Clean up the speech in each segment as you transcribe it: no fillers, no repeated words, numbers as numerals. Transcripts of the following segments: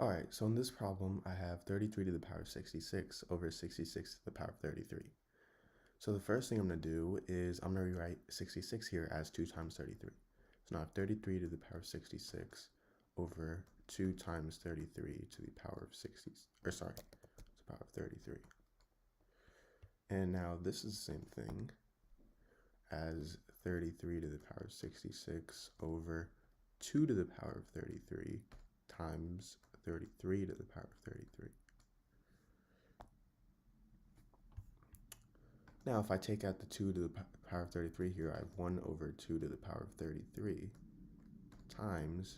Alright, so in this problem, I have 33 to the power of 66 over 66 to the power of 33. So the first thing I'm going to do is I'm going to rewrite 66 here as 2 times 33. So now I have 33 to the power of 66 over 2 times 33 to the power of 60, or sorry, to the power of 33. And now this is the same thing as 33 to the power of 66 over 2 to the power of 33 times 33 to the power of 33. Now, if I take out the 2 to the power of 33 here, I have 1 over 2 to the power of 33 times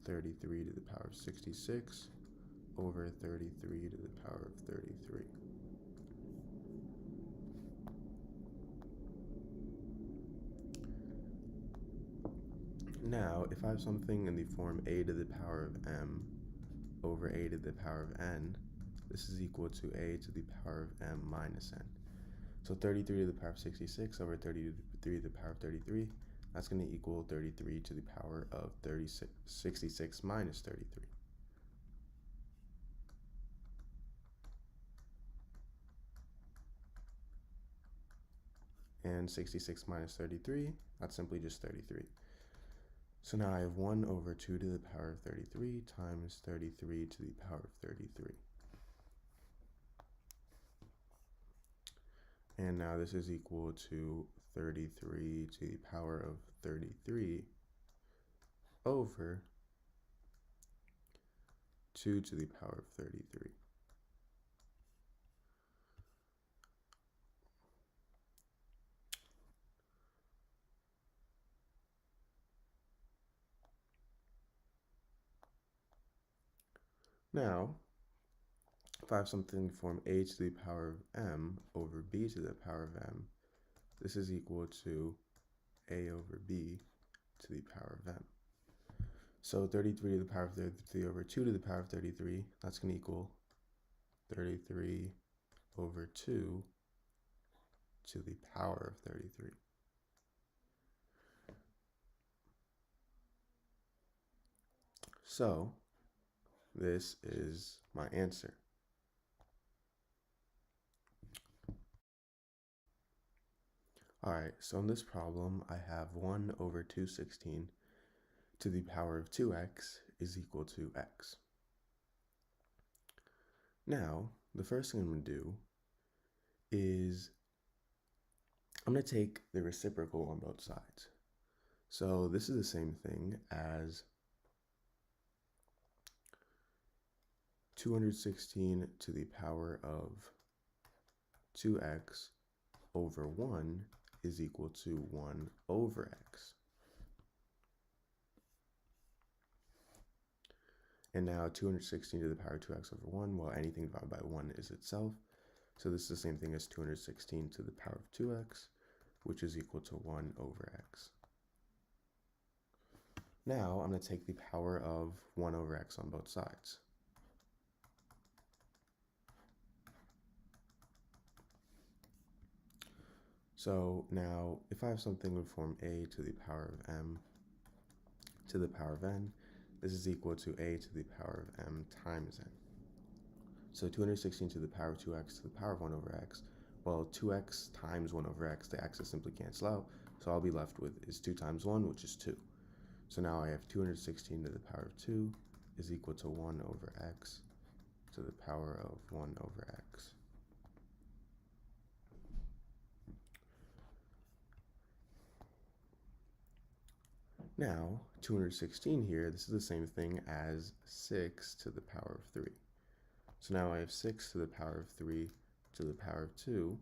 33 to the power of 66 over 33 to the power of 33. Now, if I have something in the form a to the power of m over a to the power of n, this is equal to a to the power of m minus n. So 33 to the power of 66 over 33 to the power of 33, that's going to equal 33 to the power of 66 minus 33. And 66 minus 33, that's simply just 33. So now I have 1 over 2 to the power of 33 times 33 to the power of 33. And now this is equal to 33 to the power of 33 over 2 to the power of 33. Now, if I have something form a to the power of m over b to the power of m, this is equal to a over b to the power of m. So 33 to the power of 33 over 2 to the power of 33, that's going to equal 33 over 2 to the power of 33. So this is my answer. Alright, so in this problem, I have 1 over 216 to the power of 2x is equal to x. Now, the first thing I'm going to do is I'm going to take the reciprocal on both sides. So this is the same thing as 216 to the power of 2x over 1 is equal to 1 over x. And now 216 to the power of 2x over 1, well, anything divided by 1 is itself. So this is the same thing as 216 to the power of 2x, which is equal to 1 over x. Now I'm going to take the power of 1 over x on both sides. So now if I have something with form a to the power of m to the power of n, this is equal to a to the power of m times n. So 216 to the power of 2x to the power of 1 over x, well, 2x times 1 over x, the x's simply cancel out, so I'll be left with is 2 times 1, which is 2. So now I have 216 to the power of 2 is equal to 1 over x to the power of 1 over x. Now, 216 here, this is the same thing as 6 to the power of 3. So now I have 6 to the power of 3 to the power of 2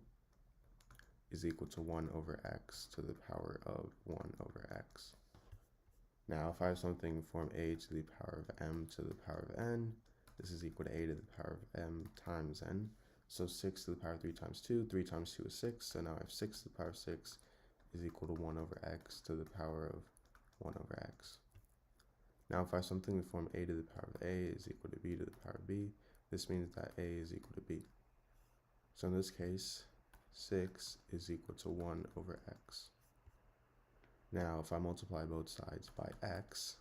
is equal to 1 over x to the power of 1 over x. Now, if I have something form a to the power of m to the power of n, this is equal to a to the power of m times n. So 6 to the power of 3 times 2, 3 times 2 is 6, so now I have 6 to the power of 6 is equal to 1 over x to the power of 1 over x. Now if I have something in the form a to the power of a is equal to b to the power of b, this means that a is equal to b. So in this case, 6 is equal to 1 over x. Now if I multiply both sides by x,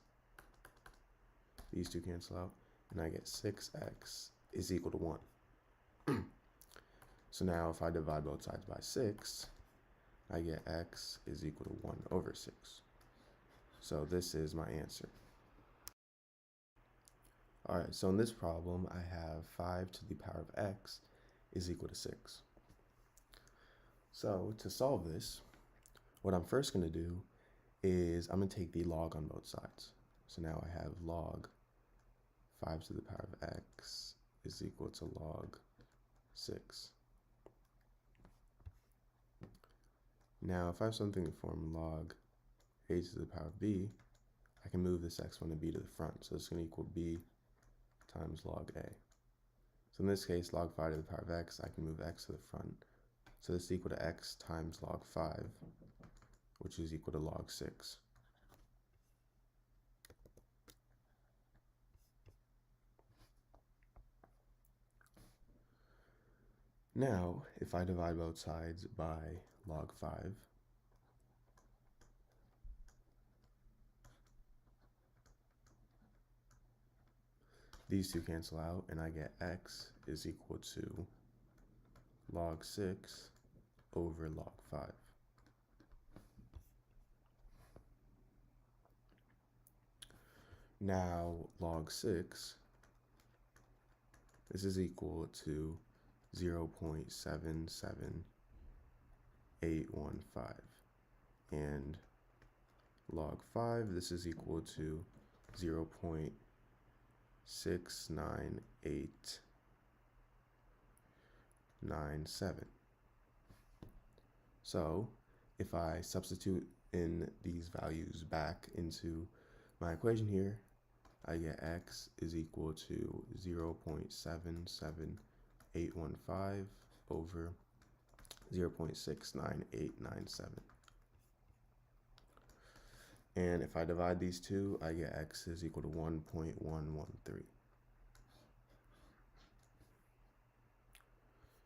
these two cancel out, and I get 6x is equal to 1. So now if I divide both sides by 6, I get x is equal to 1 over 6. So this is my answer. All right, so in this problem, I have 5 to the power of x is equal to 6. So to solve this, what I'm first going to do is I'm going to take the log on both sides. So now I have log 5 to the power of x is equal to log 6. Now, if I have something in the form log a to the power of b, I can move this exponent of b to the front. So it's going to equal b times log a. So in this case, log 5 to the power of x, I can move x to the front. So this is equal to x times log 5, which is equal to log 6. Now, if I divide both sides by log 5, these two cancel out, and I get x is equal to log 6 over log 5. Now, log 6, this is equal to 0.77815. And log 5, this is equal to 0.69897. So if I substitute in these values back into my equation here, I get x is equal to 0.77815 over 0.69897. And if I divide these two, I get x is equal to 1.113.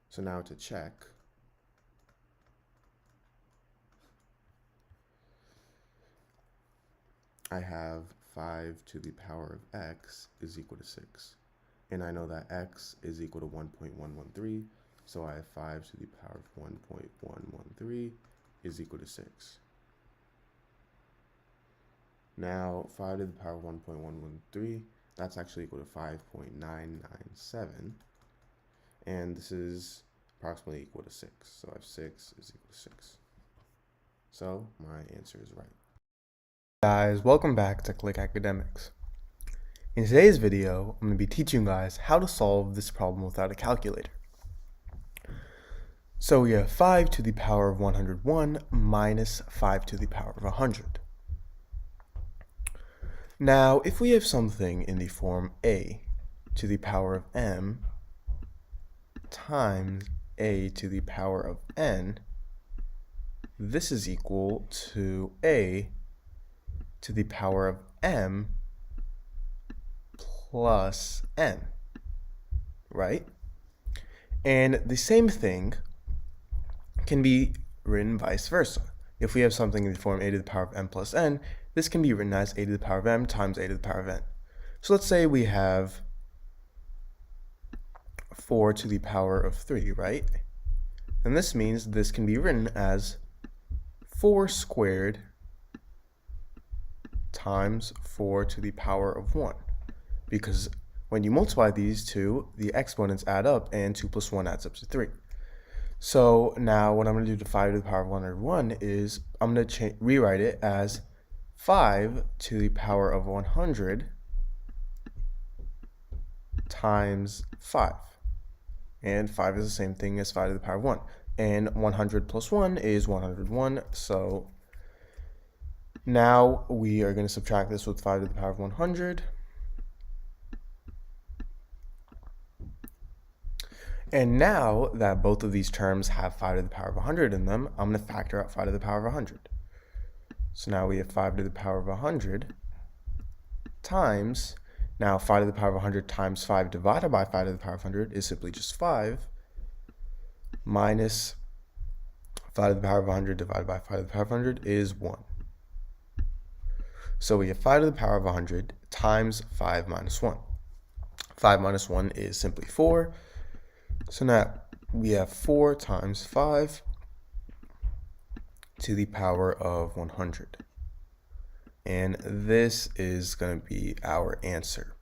So now to check, I have 5 to the power of x is equal to 6. And I know that x is equal to 1.113, so I have 5 to the power of 1.113 is equal to 6. Now, 5 to the power of 1.113, that's actually equal to 5.997. And this is approximately equal to 6. So I have 6 is equal to 6. So my answer is right. Guys, welcome back to Click Academics. In today's video, I'm going to be teaching you guys how to solve this problem without a calculator. So we have 5 to the power of 101 minus 5 to the power of 100. Now, if we have something in the form a to the power of m times a to the power of n, this is equal to a to the power of m plus n, right? And the same thing can be written vice versa. If we have something in the form a to the power of m plus n, this can be written as a to the power of m times a to the power of n. So let's say we have 4 to the power of 3, right? And this means this can be written as 4 squared times 4 to the power of 1, because when you multiply these two, the exponents add up and 2 plus 1 adds up to 3. So now what I'm going to do to 5 to the power of 101 is I'm going to rewrite it as 5 to the power of 100 times 5. And 5 is the same thing as 5 to the power of 1. And 100 plus 1 is 101, so now we are going to subtract this with 5 to the power of 100. And now that both of these terms have 5 to the power of 100 in them, I'm going to factor out 5 to the power of 100. So now we have 5 to the power of 100 times, now 5 to the power of 100 times 5 divided by 5 to the power of 100 is simply just 5, minus 5 to the power of 100 divided by 5 to the power of 100 is 1. So we have 5 to the power of 100 times 5 minus 1. 5 minus 1 is simply 4. So now we have 4 times 5 to the power of 100. And this is going to be our answer.